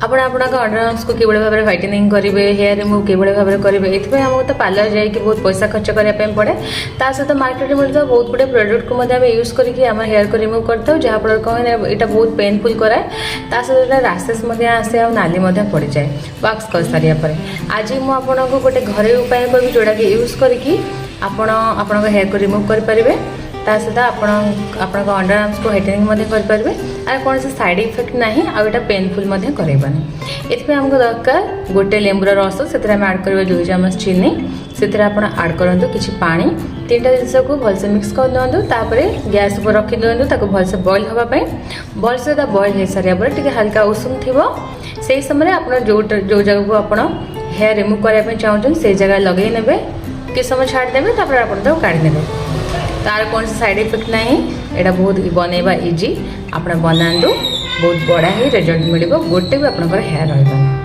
ଆପଣ ଆପଣଙ୍କ under arms को किभଳି ଭାବରେ व्हाइटनिंग करेंगे हेयर रिमूव किभଳି ଭାବରେ करेंगे एथि आमको तो पार्लर जाइए बहुत पैसा खर्च करने पड़े ता सहित मार्केट मिलता बहुत गुड़े प्रोडक्ट को आम यूज करके आम हेयर को रिमूव करता जहाँफल कौन यहाँ बहुत पेनफुल कराए ता सहित रासेस आसे आ नाली पड़ जाए वैक्स कर सारापर आज मुझे गोटे घरेलू उपाय करी जोड़ा कि यूज करके आपण हेयर को रिमूव करेंगे ता सहित आपण अंडर आर्म्स को व्हाइटनिंग करेंगे आर कौन से साइड इफेक्ट ना आटा पेनफुल करेबानी ये आमको दरकार गोटे लेंबूर रस से आड कर 2 चामच चीनी से आड करूँ कि पानी 3टा जिनस को भलसे मिक्स कर दिखाँ तापर गैस पर रखी दिखाँ भलसे बॉयल हाँपाई भलसे बॉयल हो सारापर टी हल्का उषुम थी से समय आप जो जगह को आप हेयर रिमूव करने चाहते से जगह लगे ने कि समय छाड़देवे आप काढ़ी तार कौन से साइड इफेक्ट ना यहाँ बहुत बनवा इजी आप बनातु बहुत बड़ा ही रिजल्ट मिल गोटे भी आप हेयर रहा